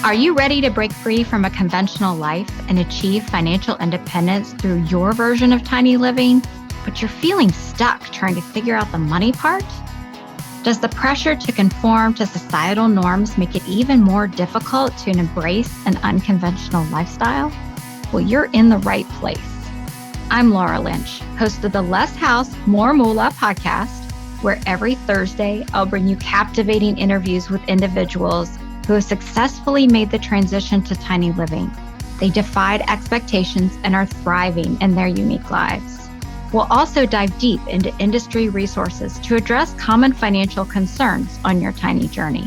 Are you ready to break free from a conventional life and achieve financial independence through your version of tiny living, but you're feeling stuck trying to figure out the money part? Does the pressure to conform to societal norms make it even more difficult to embrace an unconventional lifestyle? Well, you're in the right place. I'm Laura Lynch, host of the Less House, More Moolah podcast, where every Thursday I'll bring you captivating interviews with individuals who have successfully made the transition to tiny living. They defied expectations and are thriving in their unique lives. We'll also dive deep into industry resources to address common financial concerns on your tiny journey.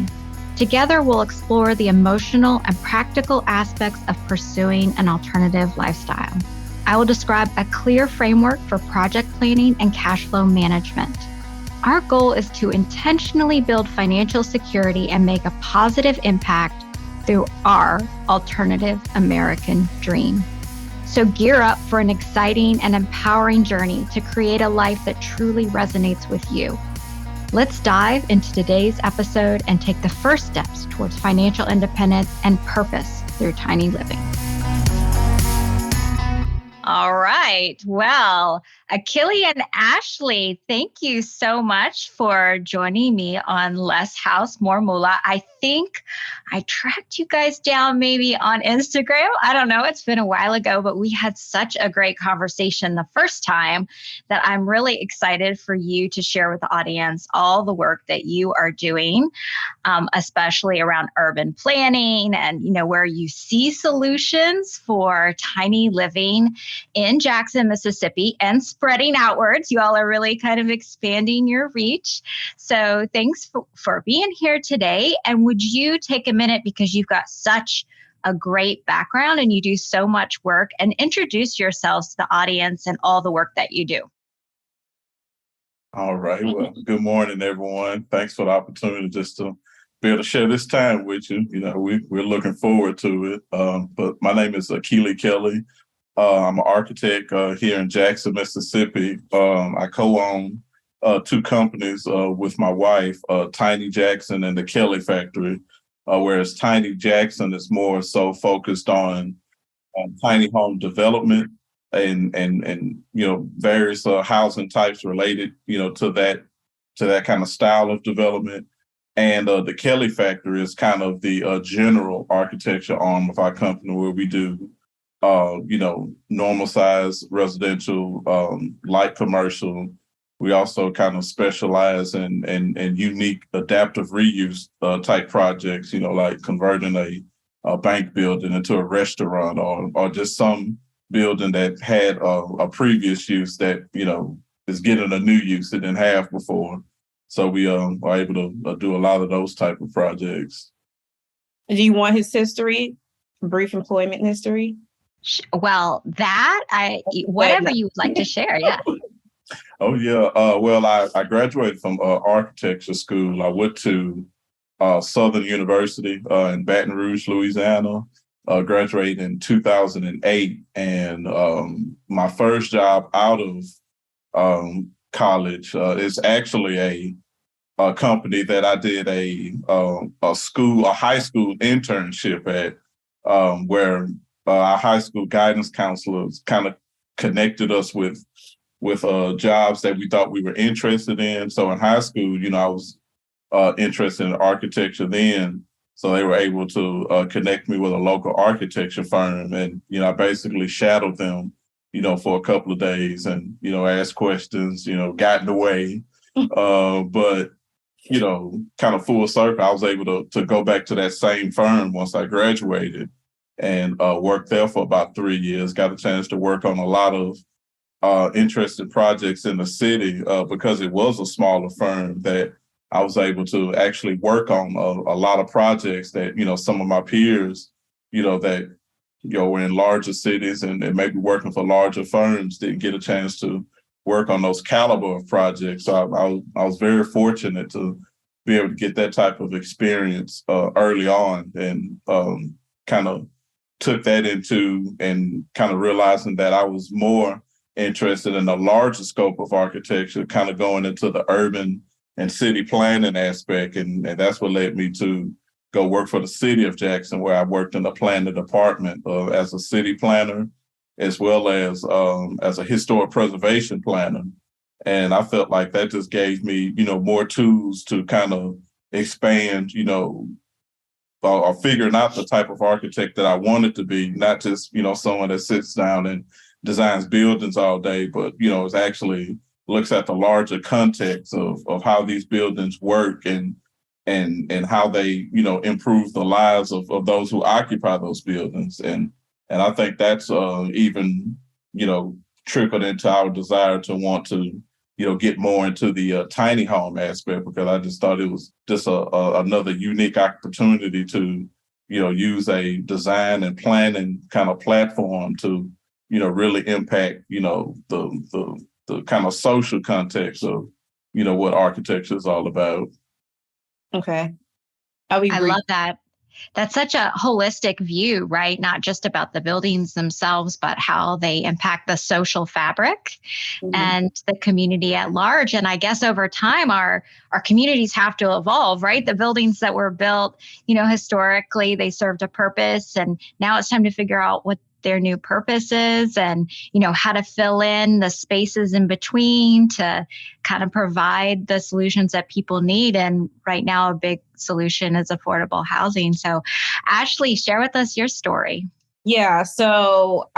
Together, we'll explore the emotional and practical aspects of pursuing an alternative lifestyle. I will describe a clear framework for project planning and cash flow management. Our goal is to intentionally build financial security and make a positive impact through our alternative American dream. So gear up for an exciting and empowering journey to create a life that truly resonates with you. Let's dive into today's episode and take the first steps towards financial independence and purpose through tiny living. All right. Well, Akili and Ashlee, thank you so much for joining me on Less House, More Moolah. I think I tracked you guys down maybe on Instagram. I don't know. It's been a while ago, but we had such a great conversation the first time that I'm really excited for you to share with the audience all the work that you are doing, especially around urban planning and, where you see solutions for tiny living in Jackson, Mississippi, and spreading outwards. You all are really kind of expanding your reach. So thanks for being here today. And would you take a minute, because you've got such a great background and you do so much work, and introduce yourselves to the audience and all the work that you do? All right. Well, good morning, everyone. Thanks for the opportunity just to be able to share this time with you. We're looking forward to it. But my name is Akili Kelly. I'm an architect here in Jackson, Mississippi. I co-own two companies with my wife, Tiny Jackson and the Kelly Factory, whereas Tiny Jackson is more so focused on tiny home development and various housing types related to that kind of style of development. And the Kelly Factory is kind of the general architecture arm of our company, where we do normal size residential, light commercial. We also kind of specialize in unique adaptive reuse type projects, like converting a bank building into a restaurant, or just some building that had a previous use that, is getting a new use it didn't have before. So we are able to do a lot of those type of projects. Do you want his history, brief employment history? Well, whatever you would like to share, yeah. Oh, yeah. Well, I graduated from architecture school. I went to Southern University in Baton Rouge, Louisiana. Graduated in 2008. And my first job out of college is actually a company that I did a high school internship at, where our high school guidance counselors kind of connected us with jobs that we thought we were interested in. So in high school, I was interested in architecture then. So they were able to connect me with a local architecture firm. And, I basically shadowed them, for a couple of days and, asked questions, got in the way. But, kind of full circle, I was able to go back to that same firm once I graduated and worked there for about 3 years. Got a chance to work on a lot of interesting projects in the city because it was a smaller firm, that I was able to actually work on a lot of projects that, some of my peers, that, were in larger cities and maybe working for larger firms didn't get a chance to work on those caliber of projects. So I was very fortunate to be able to get that type of experience early on, and kind of took that into and kind of realizing that I was more interested in the larger scope of architecture, kind of going into the urban and city planning aspect. And that's what led me to go work for the city of Jackson, where I worked in the planning department as a city planner, as well as a historic preservation planner. And I felt like that just gave me, more tools to kind of expand, or figuring out the type of architect that I wanted to be, not just, someone that sits down and designs buildings all day, but, is actually looks at the larger context of how these buildings work and how they, improve the lives of those who occupy those buildings. And I think that's even, trickled into our desire to want to, get more into the tiny home aspect, because I just thought it was just another unique opportunity to, use a design and planning kind of platform to, really impact, the kind of social context of, what architecture is all about. Okay. I love that. That's such a holistic view, right? Not just about the buildings themselves, but how they impact the social fabric and the community at large. And I guess over time, our communities have to evolve, right? The buildings that were built, historically, they served a purpose. And now it's time to figure out what their new purpose is and, how to fill in the spaces in between to kind of provide the solutions that people need. And right now, a big solution is affordable housing. So Ashlee, share with us your story. Yeah. So,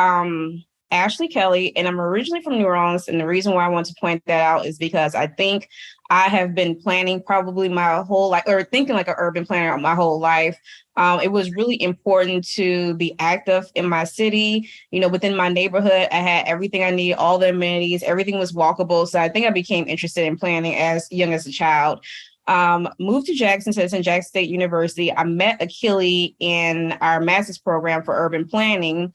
Ashlee Kelly, and I'm originally from New Orleans. And the reason why I want to point that out is because I think I have been planning probably my whole life, or thinking like an urban planner my whole life. It was really important to be active in my city. Within my neighborhood, I had everything I needed, all the amenities, everything was walkable. So I think I became interested in planning as young as a child. Moved to Jackson, so it's in Jackson State University. I met Akili in our master's program for urban planning.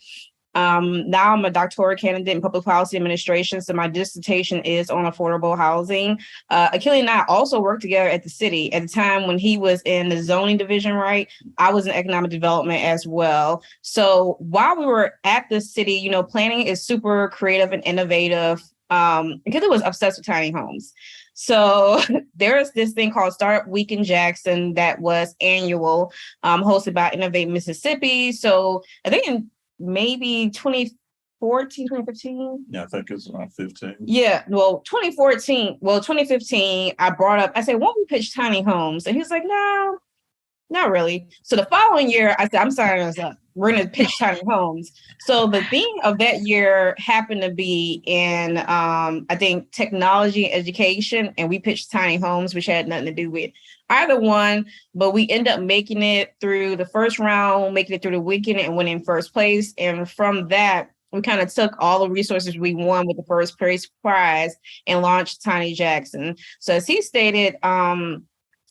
Now I'm a doctoral candidate in public policy administration, so my dissertation is on affordable housing. Akili and I also worked together at the city. At the time when he was in the zoning division, right, I was in economic development as well. So while we were at the city, planning is super creative and innovative. Akili was obsessed with tiny homes. So there's this thing called Startup Week in Jackson that was annual, hosted by Innovate Mississippi. So I think in maybe 2014, 2015. Yeah, I think it's around 15. Yeah, well, 2015, I brought up, I said, won't we pitch tiny homes? And he was like, no, not really. So the following year, I said, I'm signing us up. We're going to pitch tiny homes. So the theme of that year happened to be in, I think, technology and education. And we pitched tiny homes, which had nothing to do with either one. But we ended up making it through the first round, making it through the weekend and winning first place. And from that, we kind of took all the resources we won with the first place prize and launched Tiny Jackson. So as he stated,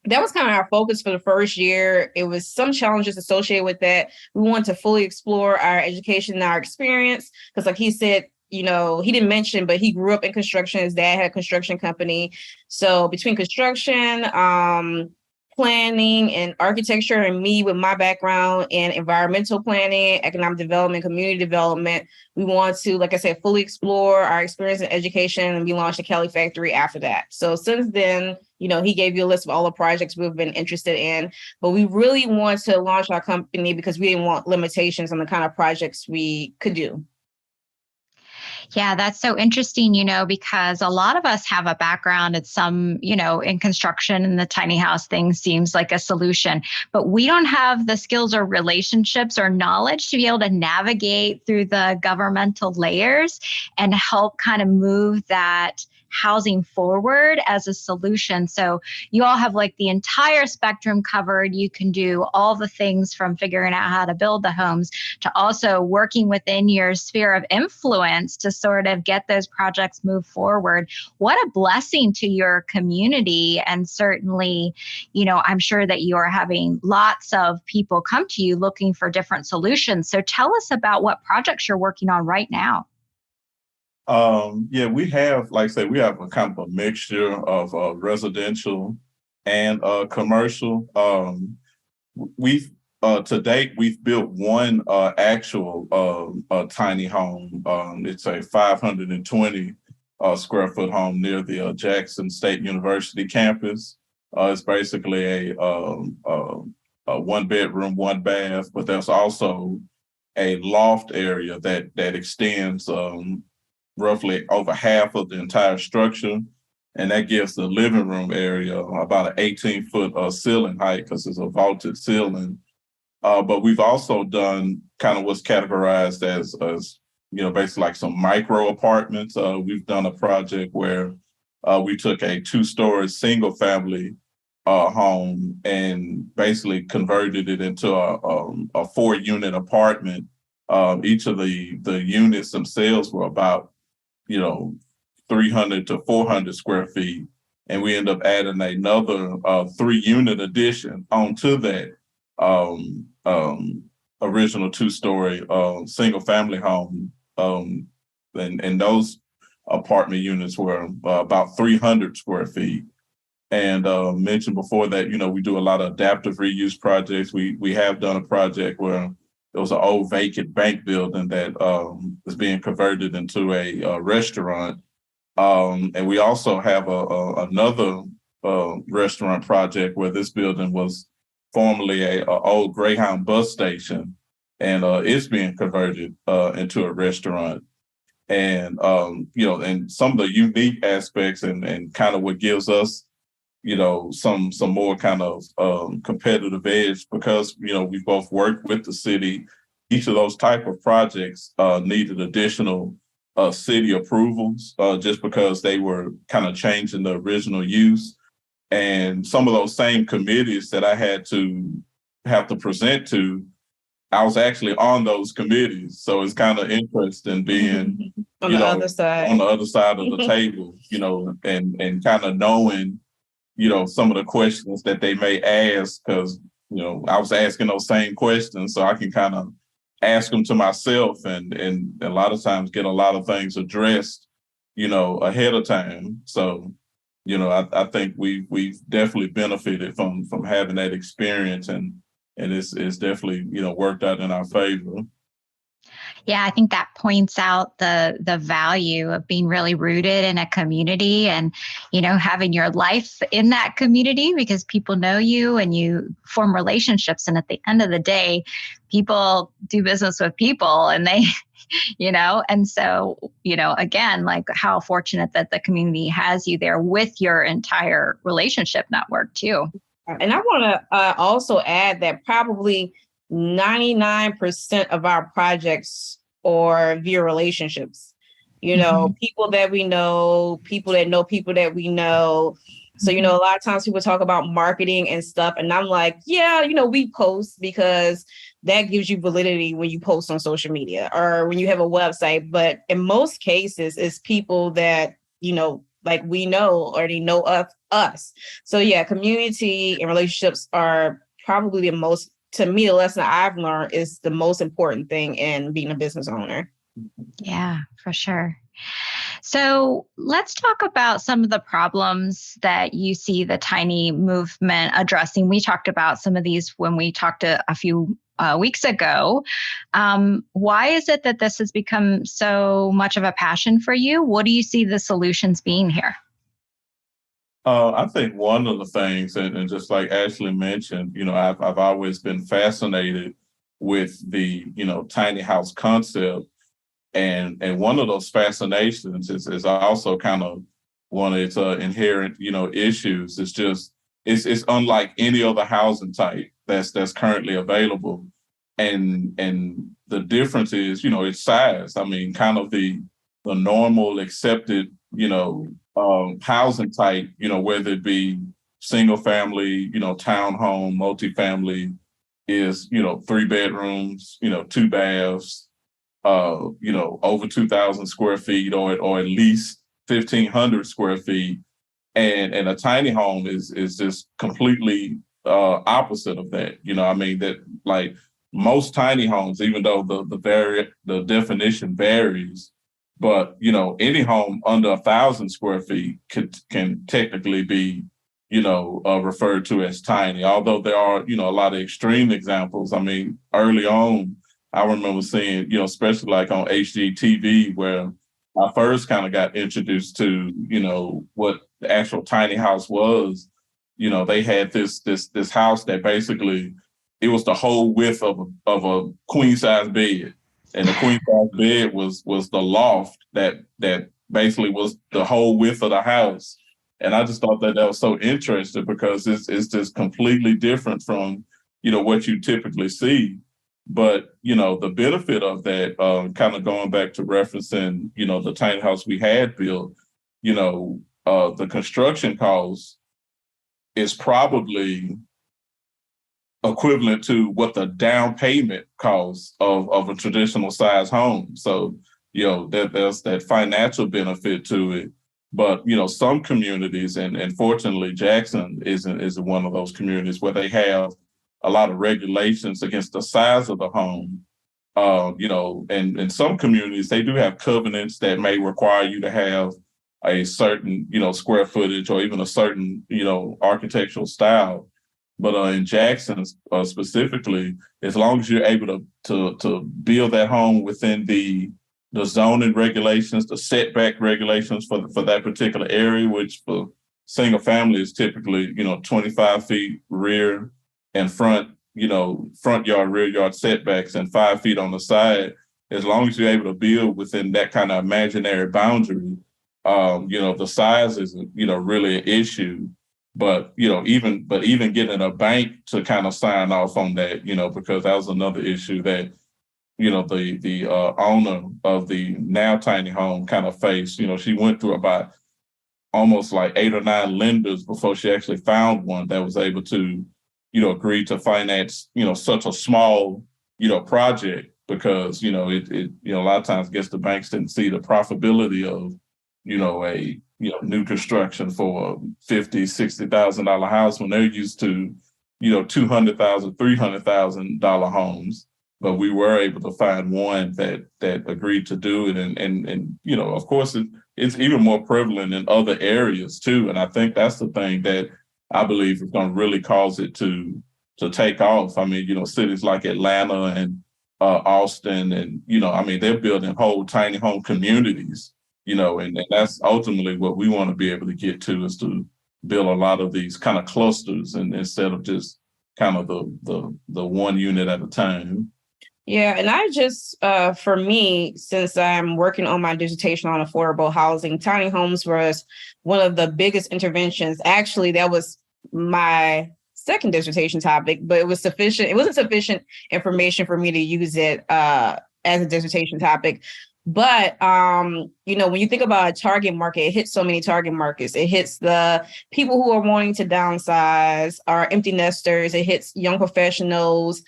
that was kind of our focus for the first year. It was some challenges associated with that. We wanted to fully explore our education and our experience because, like he said, he didn't mention, but he grew up in construction. His dad had a construction company. So between construction, planning and architecture, and me with my background in environmental planning, economic development, community development, we want to, like I said, fully explore our experience in education, and we launched the Kelly Factory after that. So since then, he gave you a list of all the projects we've been interested in, but we really want to launch our company because we didn't want limitations on the kind of projects we could do. Yeah, that's so interesting, because a lot of us have a background at some, in construction, and the tiny house thing seems like a solution, but we don't have the skills or relationships or knowledge to be able to navigate through the governmental layers and help kind of move that housing forward as a solution. So you all have like the entire spectrum covered. You can do all the things from figuring out how to build the homes to also working within your sphere of influence to sort of get those projects move forward. What a blessing to your community. And certainly, I'm sure that you are having lots of people come to you looking for different solutions. So tell us about what projects you're working on right now. We have, like I say, we have a kind of a mixture of residential and commercial. We've to date, we've built one actual tiny home. It's a 520 square foot home near the Jackson State University campus. It's basically a one bedroom, one bath, but there's also a loft area that extends roughly over half of the entire structure. And that gives the living room area about an 18-foot ceiling height because it's a vaulted ceiling. But we've also done kind of what's categorized as basically like some micro apartments. We've done a project where we took a 2-story single family home and basically converted it into a 4-unit apartment. Each of the units themselves were about 300 to 400 square feet, and we end up adding another 3-unit addition onto that original 2-story single family home. And those apartment units were about 300 square feet. And mentioned before that, we do a lot of adaptive reuse projects. We have done a project where there was an old vacant bank building that is being converted into a restaurant. And we also have another restaurant project where this building was formerly a old Greyhound bus station, and it's being converted into a restaurant. And and some of the unique aspects and kind of what gives us some more kind of competitive edge, because we both worked with the city. Each of those type of projects needed additional city approvals just because they were kind of changing the original use. And some of those same committees that I had to have to present to, I was actually on those committees. So it's kind of interesting being on the other side of the table, and kind of knowing some of the questions that they may ask, because I was asking those same questions, so I can kind of ask them to myself, and a lot of times get a lot of things addressed ahead of time. So I think we've definitely benefited from having that experience, and it's definitely worked out in our favor. Yeah, I think that points out the value of being really rooted in a community and, having your life in that community, because people know you and you form relationships. And at the end of the day, people do business with people, and they, and so, again, like how fortunate that the community has you there with your entire relationship network too. And I want to also add that probably 99% of our projects are via relationships, people that we know, people that know people that we know. So, a lot of times people talk about marketing and stuff, and I'm like, yeah, we post because that gives you validity when you post on social media or when you have a website. But in most cases, it's people that, like we know or they know of us. So yeah, community and relationships are probably the most, to me, the lesson I've learned is the most important thing in being a business owner. Yeah, for sure. So let's talk about some of the problems that you see the tiny movement addressing. We talked about some of these when we talked a few weeks ago. Why is it that this has become so much of a passion for you? What do you see the solutions being here? I think one of the things, and just like Ashlee mentioned, I've always been fascinated with the, tiny house concept. And one of those fascinations is also kind of one of its inherent, issues. It's just, it's unlike any other housing type that's currently available. And the difference is, its size. I mean, kind of the normal accepted, housing type, whether it be single family, townhome, multifamily, is, 3 bedrooms, 2 baths, over 2,000 square feet or at least 1,500 square feet. And a tiny home is just completely opposite of that. That like most tiny homes, even though the definition varies, but any home under 1,000 square feet can technically be referred to as tiny. Although there are a lot of extreme examples. I mean, early on, I remember seeing especially like on HGTV, where I first kind of got introduced to what the actual tiny house was. They had this house that basically it was the whole width of a queen size bed. And the queen size bed was the loft that basically was the whole width of the house. And I just thought that was so interesting because it's just completely different from, what you typically see. But, the benefit of that, kind of going back to referencing, the tiny house we had built, the construction cost is probably equivalent to what the down payment costs of a traditional size home. So, there's that financial benefit to it. But, some communities, and fortunately Jackson is one of those communities where they have a lot of regulations against the size of the home. And in some communities, they do have covenants that may require you to have a certain, square footage or even a certain, architectural style. But in Jackson specifically, as long as you're able to build that home within the zoning regulations, the setback regulations for that particular area, which for single family is typically, 25 feet rear and front yard, rear yard setbacks and 5 feet on the side. As long as you're able to build within that kind of imaginary boundary, the size isn't, really an issue. But, even getting a bank to kind of sign off on that, because that was another issue that, the owner of the now tiny home kind of faced. She went through about almost like 8 or 9 lenders before she actually found one that was able to, agree to finance, such a small, project because, it a lot of times gets the banks didn't see the profitability of, a new construction for a $50,000, $60,000 house when they're used to, $200,000, $300,000 homes. But we were able to find one that agreed to do it. And of course, it's even more prevalent in other areas too. And I think that's the thing that I believe is going to really cause it to take off. I mean, cities like Atlanta and Austin and, they're building whole tiny home communities, and that's ultimately what we want to be able to get to is to build a lot of these kind of clusters and instead of just kind of the one unit at a time. Yeah, and I just, for me, since I'm working on my dissertation on affordable housing, tiny homes was one of the biggest interventions. Actually, that was my second dissertation topic, but it wasn't sufficient information for me to use it as a dissertation topic. But, when you think about a target market, it hits so many target markets. It hits the people who are wanting to downsize, are empty nesters. It hits young professionals,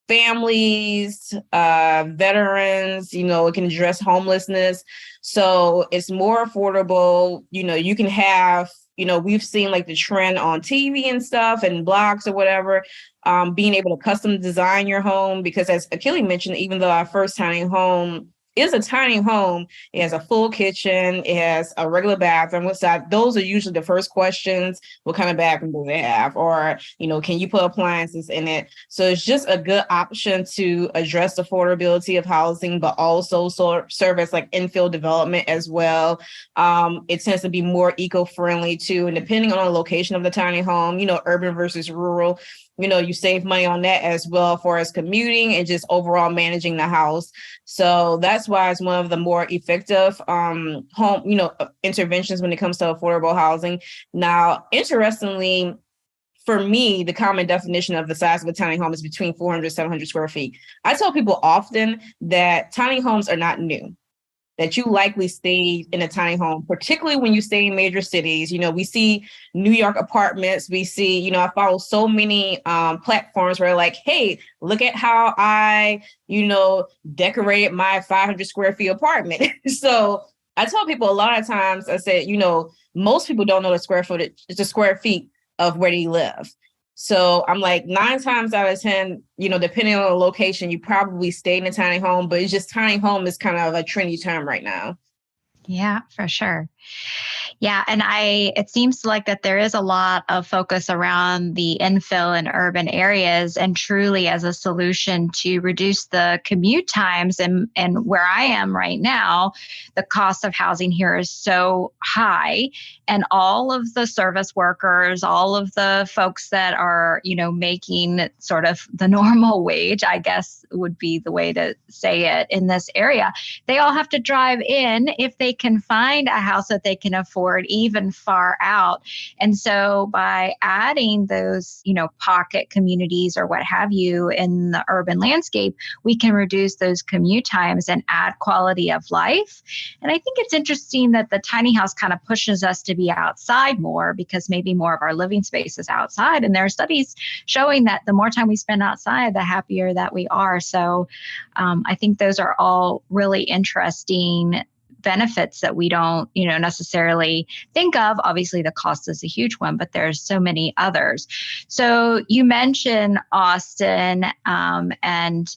families, veterans, it can address homelessness. So it's more affordable. You can have, we've seen like the trend on TV and stuff and blogs or whatever, being able to custom design your home. Because as Akili mentioned, even though our first tiny home is a tiny home, it has a full kitchen, it has a regular bathroom. Those are usually the first questions. What kind of bathroom do they have? Or, can you put appliances in it? So it's just a good option to address the affordability of housing, but also serve as like infill development as well. It tends to be more eco-friendly too. And depending on the location of the tiny home, urban versus rural, you save money on that as well for as commuting and just overall managing the house. So that's why it's one of the more effective home, interventions when it comes to affordable housing. Now, interestingly, for me, the common definition of the size of a tiny home is between 400 and 700 square feet. I tell people often that tiny homes are not new, that you likely stayed in a tiny home, particularly when you stay in major cities. We see New York apartments. We see, I follow so many platforms where like, hey, look at how I, decorated my 500 square feet apartment. So I tell people a lot of times, I said, most people don't know the square feet of where they live. So I'm like 9 times out of 10, depending on the location, you probably stay in a tiny home, but it's just tiny home is kind of a trendy term right now. Yeah, for sure. Yeah, and it seems like that there is a lot of focus around the infill in urban areas, and truly as a solution to reduce the commute times. And where I am right now, the cost of housing here is so high, and all of the service workers, all of the folks that are, making sort of the normal wage, I guess would be the way to say it in this area, they all have to drive in if they can find a house that they can afford, even far out. And so by adding those, pocket communities or what have you in the urban landscape, we can reduce those commute times and add quality of life. And I think it's interesting that the tiny house kind of pushes us to be outside more, because maybe more of our living space is outside. And there are studies showing that the more time we spend outside, the happier that we are. So I think those are all really interesting benefits that we don't, necessarily think of. Obviously, the cost is a huge one, but there's so many others. So you mentioned Austin, and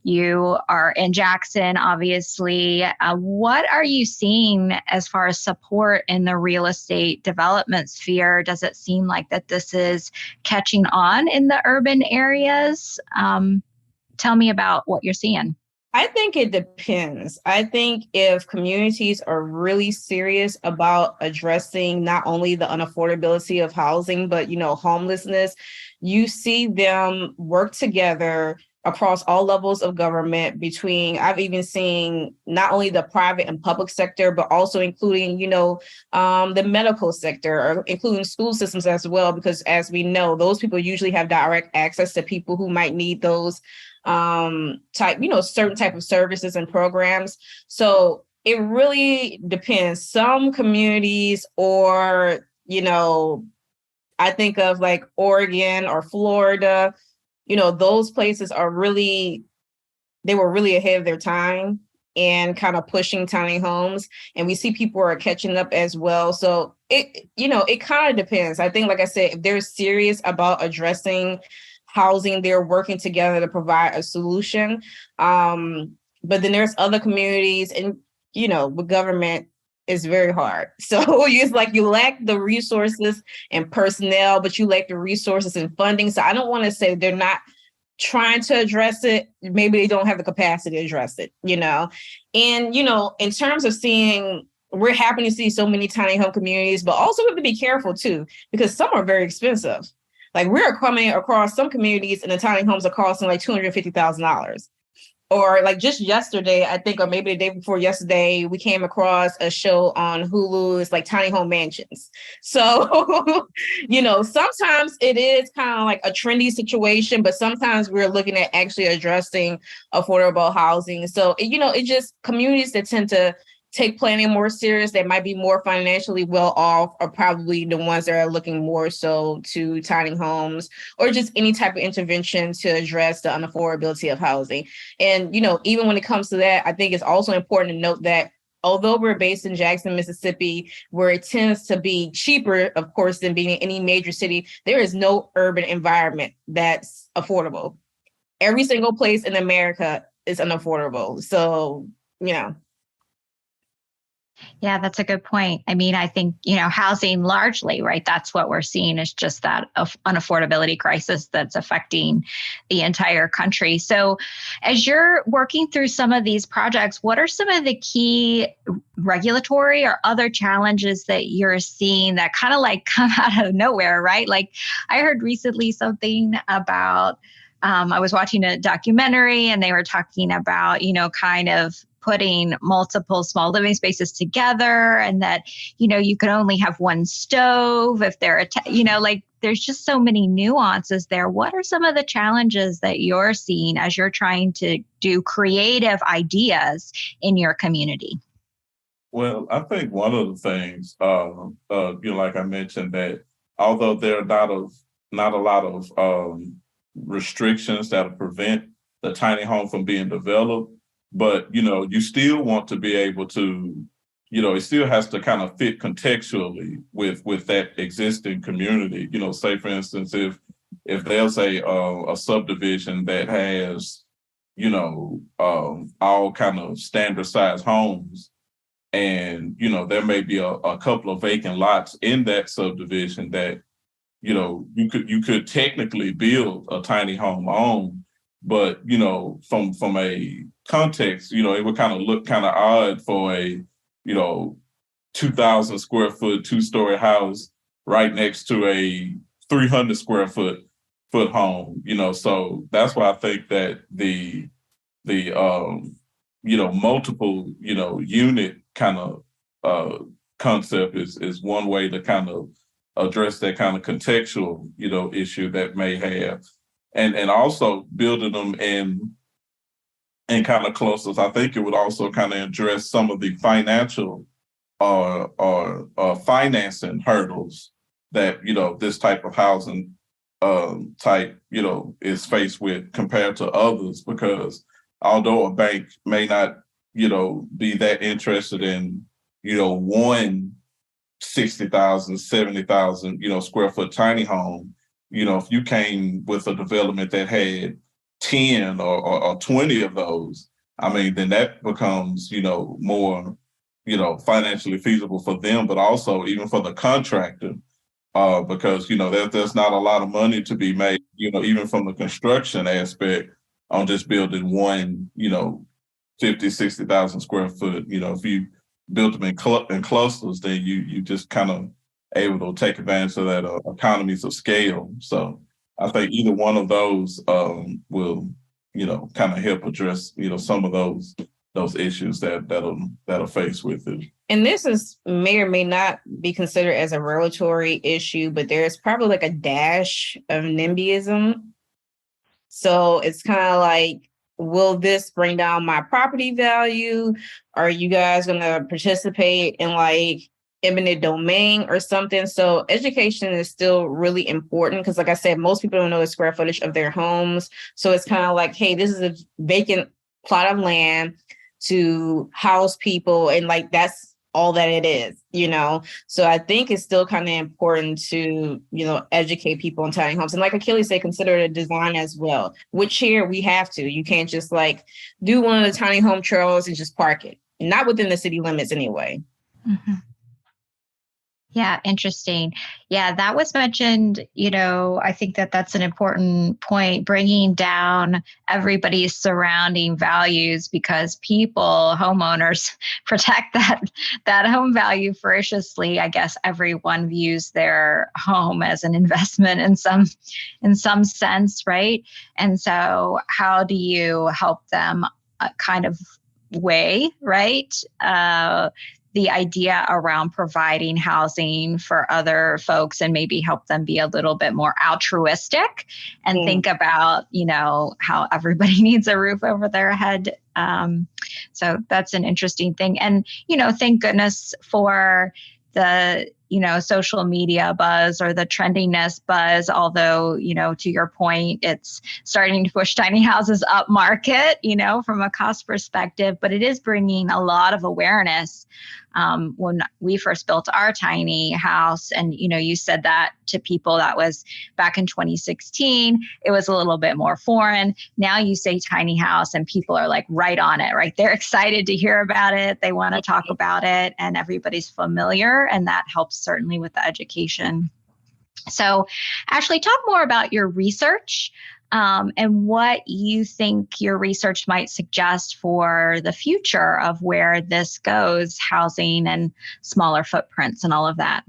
you are in Jackson, obviously. What are you seeing as far as support in the real estate development sphere? Does it seem like that this is catching on in the urban areas? Tell me about what you're seeing. I think it depends. I think if communities are really serious about addressing not only the unaffordability of housing, but, homelessness, you see them work together across all levels of government I've even seen not only the private and public sector, but also including, the medical sector, or including school systems as well, because as we know, those people usually have direct access to people who might need those certain type of services and programs. So it really depends. Some communities, or, I think of like Oregon or Florida, those places they were really ahead of their time and kind of pushing tiny homes. And we see people are catching up as well. So it kind of depends. I think, like I said, if they're serious about addressing housing, they're working together to provide a solution. But then there's other communities, and, with government, it's very hard. So it's like you lack the resources and personnel, but you lack the resources and funding. So I don't want to say they're not trying to address it. Maybe they don't have the capacity to address it, And, in terms of we're happy to see so many tiny home communities, but also we have to be careful too, because some are very expensive. Like, we're coming across some communities and the tiny homes are costing like $250,000. Or like just yesterday, I think, or maybe the day before yesterday, we came across a show on Hulu. It's like Tiny Home Mansions. So, sometimes it is kind of like a trendy situation, but sometimes we're looking at actually addressing affordable housing. So, it just communities that tend to take planning more serious, that might be more financially well off, are probably the ones that are looking more so to tiny homes or just any type of intervention to address the unaffordability of housing. And, even when it comes to that, I think it's also important to note that although we're based in Jackson, Mississippi, where it tends to be cheaper, of course, than being in any major city, there is no urban environment that's affordable. Every single place in America is unaffordable. So, Yeah, that's a good point. I mean, I think, housing largely, right, that's what we're seeing is just that unaffordability crisis that's affecting the entire country. So as you're working through some of these projects, what are some of the key regulatory or other challenges that you're seeing that kind of like come out of nowhere, right? Like I heard recently something about, I was watching a documentary and they were talking about, kind of putting multiple small living spaces together, and that, you can only have one stove if they're, like there's just so many nuances there. What are some of the challenges that you're seeing as you're trying to do creative ideas in your community? Well, I think one of the things, like I mentioned, that although there are not a lot of restrictions that prevent the tiny home from being developed, but, you still want to be able to, it still has to kind of fit contextually with that existing community. Say, for instance, if there's a subdivision that has, all kind of standard size homes, And, there may be a couple of vacant lots in that subdivision that, you could technically build a tiny home on, but, from a context, it would kind of look kind of odd for a, 2,000 square foot, 2-story house right next to a 300 square foot home, so that's why I think that the multiple, unit kind of concept is one way to kind of address that kind of contextual, issue that may have, and also building them in kind of clusters. I think it would also kind of address some of the financial or financing hurdles that, this type of housing type, is faced with compared to others, because although a bank may not, be that interested in, one 60,000, 70,000, square foot tiny home, if you came with a development that had 10 or 20 of those, I mean, then that becomes, more, financially feasible for them, but also even for the contractor, because, there's not a lot of money to be made, even from the construction aspect on just building one, 50, 60,000 square foot. If you built them in clusters, then you just kind of able to take advantage of that economies of scale. So I think either one of those will, kind of help address, some of those issues that'll face with it. And this may or may not be considered as a regulatory issue, but there's probably like a dash of NIMBYism. So it's kind of like, will this bring down my property value? Are you guys going to participate in like eminent domain or something? So education is still really important because, like I said, most people don't know the square footage of their homes. So it's kind of like, hey, this is a vacant plot of land to house people. And like, that's all that it is, So I think it's still kind of important to, educate people on tiny homes. And like Akili said, consider it a design as well, which here we have to. You can't just like do one of the tiny home trails and just park it. Not within the city limits anyway. Mm-hmm. Yeah, interesting. Yeah, that was mentioned, I think that's an important point, bringing down everybody's surrounding values, because people, homeowners, protect that home value ferociously. I guess everyone views their home as an investment in some sense, right? And so how do you help them kind of weigh, right? The idea around providing housing for other folks and maybe help them be a little bit more altruistic and think about, how everybody needs a roof over their head. So that's an interesting thing. And, thank goodness for the, social media buzz or the trendiness buzz, although, to your point, it's starting to push tiny houses up market, from a cost perspective, but it is bringing a lot of awareness. When we first built our tiny house, and, you said that to people, that was back in 2016, it was a little bit more foreign. Now you say tiny house and people are like right on it, right? They're excited to hear about it. They want to talk about it, and everybody's familiar, and that helps certainly with the education. So Ashlee, talk more about your research and what you think your research might suggest for the future of where this goes, housing and smaller footprints and all of that.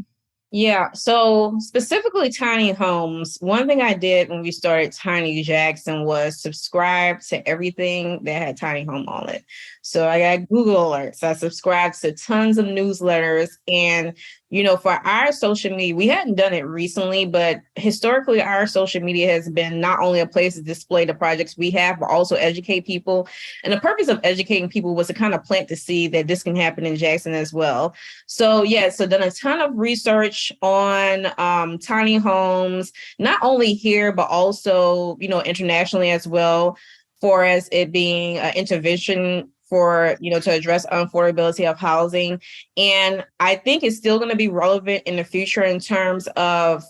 Yeah. So specifically tiny homes, one thing I did when we started Tiny Jackson was subscribe to everything that had tiny home on it. So I got Google alerts. I subscribed to tons of newsletters. And, for our social media, we hadn't done it recently, but historically our social media has been not only a place to display the projects we have, but also educate people. And the purpose of educating people was to kind of plant the seed that this can happen in Jackson as well. So done a ton of research on tiny homes, not only here, but also, internationally as well, for as it being an intervention for, to address unaffordability of housing. And I think it's still going to be relevant in the future in terms of,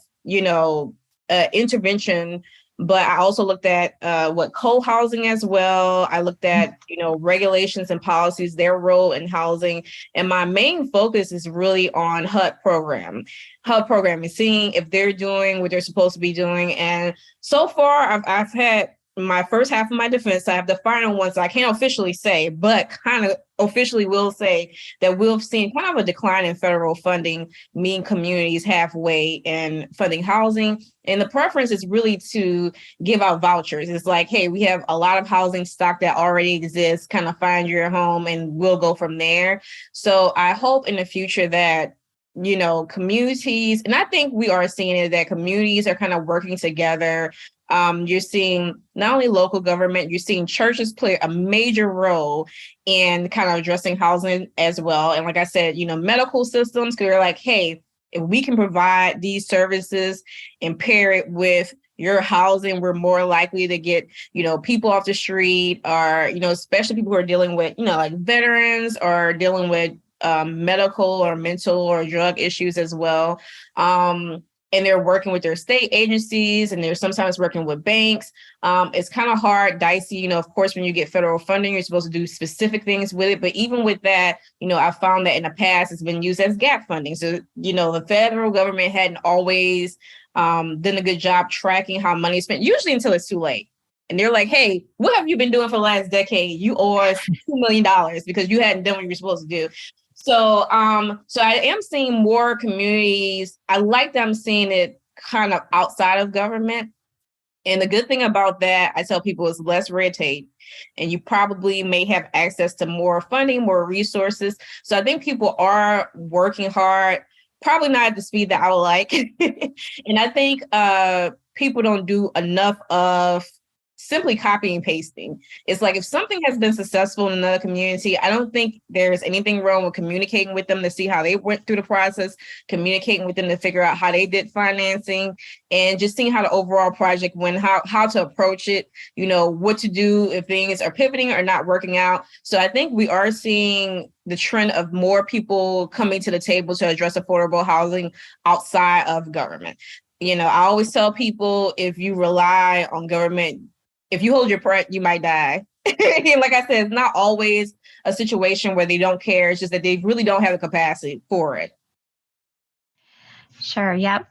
intervention But I also looked at what co-housing as well. I looked at, regulations and policies, their role in housing. And my main focus is really on HUD programming, seeing if they're doing what they're supposed to be doing. And so far, I've had my first half of my defense. I have the final one, so I can't officially say, but kind of officially will say that we've seen kind of a decline in federal funding, meeting communities halfway in funding housing. And the preference is really to give out vouchers. It's like, hey, we have a lot of housing stock that already exists, kind of find your home and we'll go from there. So I hope in the future that communities, and I think we are seeing it, that communities are kind of working together. You're seeing not only local government, you're seeing churches play a major role in kind of addressing housing as well. And like I said, medical systems, because they're like, hey, if we can provide these services and pair it with your housing, we're more likely to get, people off the street, or, especially people who are dealing with, like veterans, or dealing with medical or mental or drug issues as well. And they're working with their state agencies, and they're sometimes working with banks. It's kind of hard, dicey. Of course, when you get federal funding, you're supposed to do specific things with it. But even with that, I found that in the past, it's been used as gap funding. So, the federal government hadn't always done a good job tracking how money is spent, usually until it's too late. And they're like, hey, what have you been doing for the last decade? You owe us $2 million because you hadn't done what you were supposed to do. So I am seeing more communities. I like that I'm seeing it kind of outside of government. And the good thing about that, I tell people, is less red tape, and you probably may have access to more funding, more resources. So I think people are working hard, probably not at the speed that I would like. And I think people don't do enough of simply copying and pasting. It's like, if something has been successful in another community, I don't think there's anything wrong with communicating with them to see how they went through the process, communicating with them to figure out how they did financing, and just seeing how the overall project went, how to approach it, what to do if things are pivoting or not working out. So I think we are seeing the trend of more people coming to the table to address affordable housing outside of government. I always tell people, if you rely on government, if you hold your breath, you might die. And like I said, it's not always a situation where they don't care. It's just that they really don't have the capacity for it. Sure. Yep.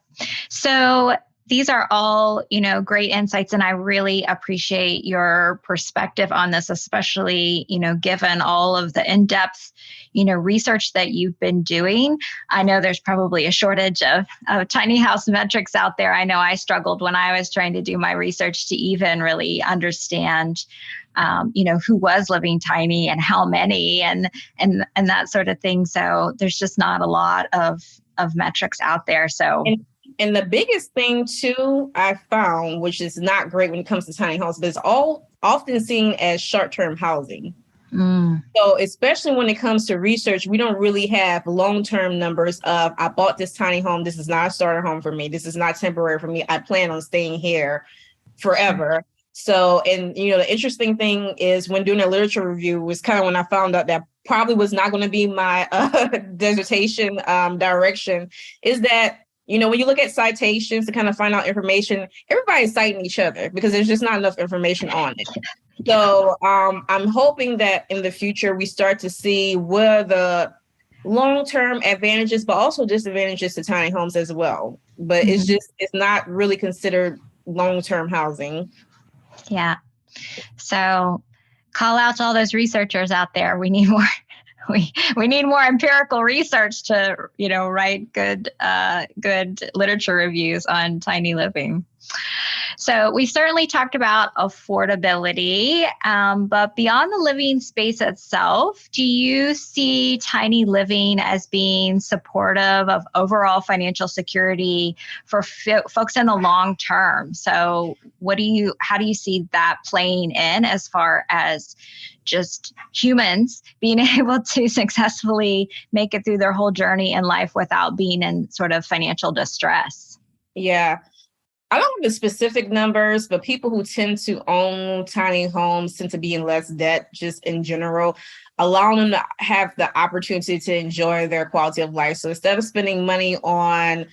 So these are all, great insights, and I really appreciate your perspective on this, especially, given all of the in-depth, research that you've been doing. I know there's probably a shortage of tiny house metrics out there. I know I struggled when I was trying to do my research to even really understand, who was living tiny and how many, and that sort of thing. So there's just not a lot of metrics out there. So. And the biggest thing too, I found, which is not great when it comes to tiny homes, but it's all often seen as short-term housing. So especially when it comes to research, we don't really have long-term numbers of, I bought this tiny home. This is not a starter home for me. This is not temporary for me. I plan on staying here forever. So, and, the interesting thing is, when doing a literature review, was kind of when I found out that probably was not going to be my dissertation direction, is that, when you look at citations to kind of find out information, everybody's citing each other because there's just not enough information on it. So I'm hoping that in the future we start to see what are the long-term advantages, but also disadvantages to tiny homes as well. But it's not really considered long-term housing. Yeah. So call out to all those researchers out there. We need more. We need more empirical research to, write good literature reviews on tiny living. So we certainly talked about affordability, but beyond the living space itself, do you see tiny living as being supportive of overall financial security for folks in the long term? So how do you see that playing in as far as just humans being able to successfully make it through their whole journey in life without being in sort of financial distress? Yeah. I don't have the specific numbers, but people who tend to own tiny homes tend to be in less debt just in general, allowing them to have the opportunity to enjoy their quality of life. So instead of spending money on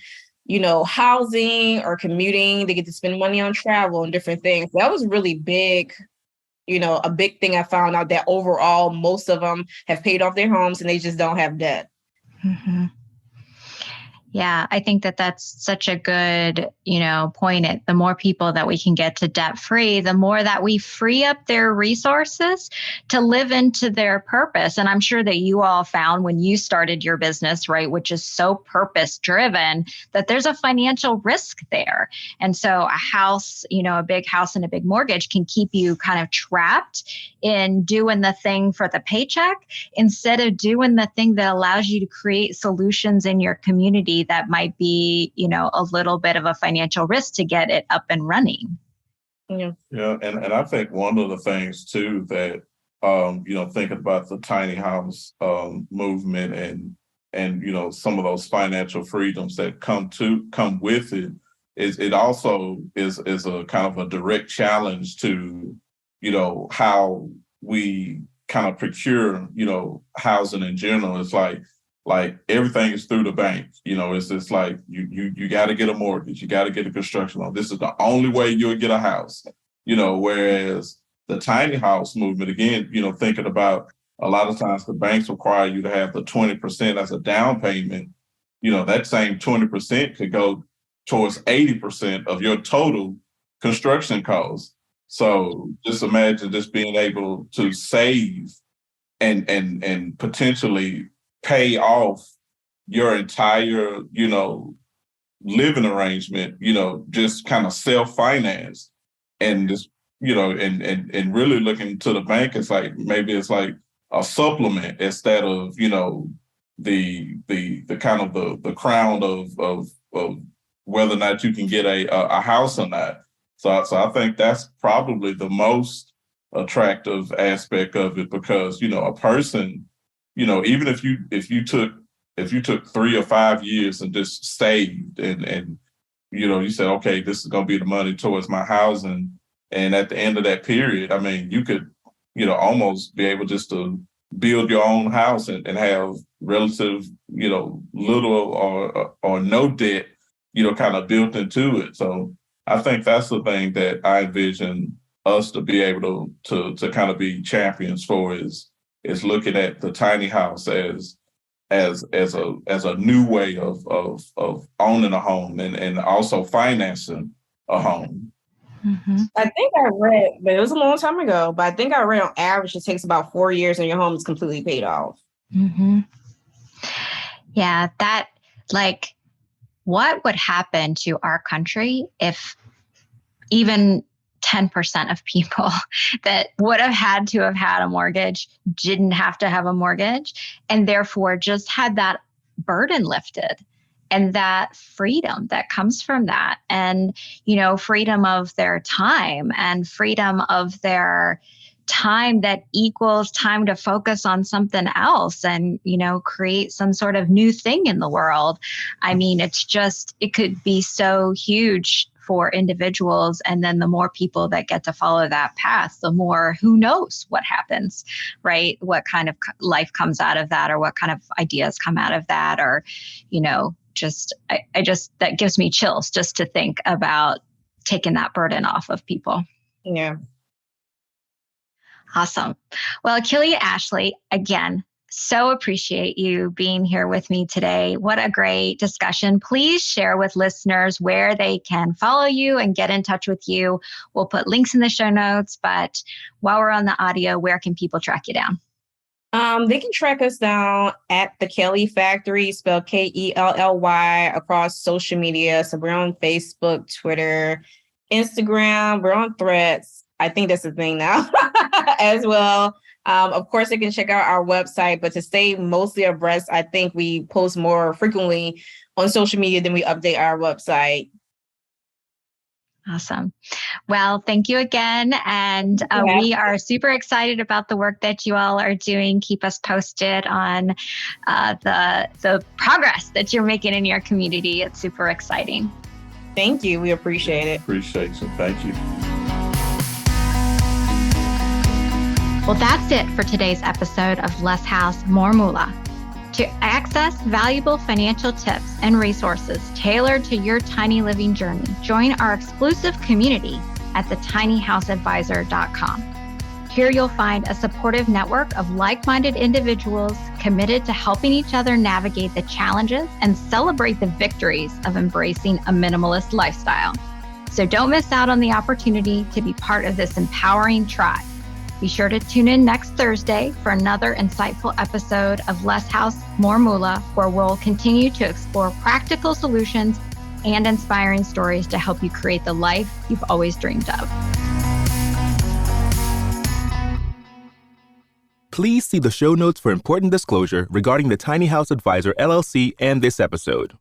housing or commuting. They get to spend money on travel and different things. That was really big. A big thing I found out that overall, most of them have paid off their homes and they just don't have debt. Mm-hmm. Yeah, I think that that's such a good, point. The more people that we can get to debt free, the more that we free up their resources to live into their purpose. And I'm sure that you all found when you started your business, right, which is so purpose driven, that there's a financial risk there. And so a house, a big house and a big mortgage can keep you kind of trapped in doing the thing for the paycheck instead of doing the thing that allows you to create solutions in your community that might be, a little bit of a financial risk to get it up and running. Yeah. And I think one of the things too that, thinking about the tiny house movement and, some of those financial freedoms that come with it, it also is a kind of a direct challenge to, how we kind of procure, housing in general. It's like everything is through the bank. It's just like you got to get a mortgage, you got to get a construction loan. This is the only way you'll get a house. Whereas the tiny house movement, again, thinking about a lot of times the banks require you to have the 20% as a down payment. That same 20% could go towards 80% of your total construction costs. So just imagine just being able to save and potentially pay off your entire, living arrangement, just kind of self-financed and just, and really looking to the bank, it's like, maybe it's like a supplement instead of, the kind of the crown of whether or not you can get a house or not. So I think that's probably the most attractive aspect of it because, a person, even if you took 3 or 5 years and just saved and you said, okay, this is going to be the money towards my housing. And at the end of that period, I mean, you could, almost be able just to build your own house and have relative, little or no debt, kind of built into it. So I think that's the thing that I envision us to be able to kind of be champions for is looking at the tiny house as a new way of owning a home and also financing a home. Mm-hmm. I think I read, but it was a long time ago, but I think I read on average it takes about 4 years and your home is completely paid off. Mm-hmm. Yeah, that what would happen to our country if even 10% of people that would have had a mortgage didn't have to have a mortgage and therefore just had that burden lifted and that freedom that comes from that and, freedom of their time and freedom of their time that equals time to focus on something else and, create some sort of new thing in the world. I mean, it could be so huge for individuals. And then the more people that get to follow that path, the more who knows what happens, right? What kind of life comes out of that or what kind of ideas come out of that or, that gives me chills just to think about taking that burden off of people. Yeah. Awesome. Well, Akili, Ashlee, again, so appreciate you being here with me today. What a great discussion. Please share with listeners where they can follow you and get in touch with you. We'll put links in the show notes, but while we're on the audio, where can people track you down? They can track us down at The Kelly Factory, spelled Kelly, across social media. So we're on Facebook, Twitter, Instagram, we're on Threads. I think that's the thing now as well. Of course, they can check out our website, but to stay mostly abreast, I think we post more frequently on social media than we update our website. Awesome. Well, thank you again. And we are super excited about the work that you all are doing. Keep us posted on the progress that you're making in your community. It's super exciting. Thank you. We appreciate it. Appreciate you. Thank you. Well, that's it for today's episode of Less House, More Moolah. To access valuable financial tips and resources tailored to your tiny living journey, join our exclusive community at thetinyhouseadvisor.com. Here you'll find a supportive network of like-minded individuals committed to helping each other navigate the challenges and celebrate the victories of embracing a minimalist lifestyle. So don't miss out on the opportunity to be part of this empowering tribe. Be sure to tune in next Thursday for another insightful episode of Less House, More Moolah, where we'll continue to explore practical solutions and inspiring stories to help you create the life you've always dreamed of. Please see the show notes for important disclosure regarding the Tiny House Advisor LLC and this episode.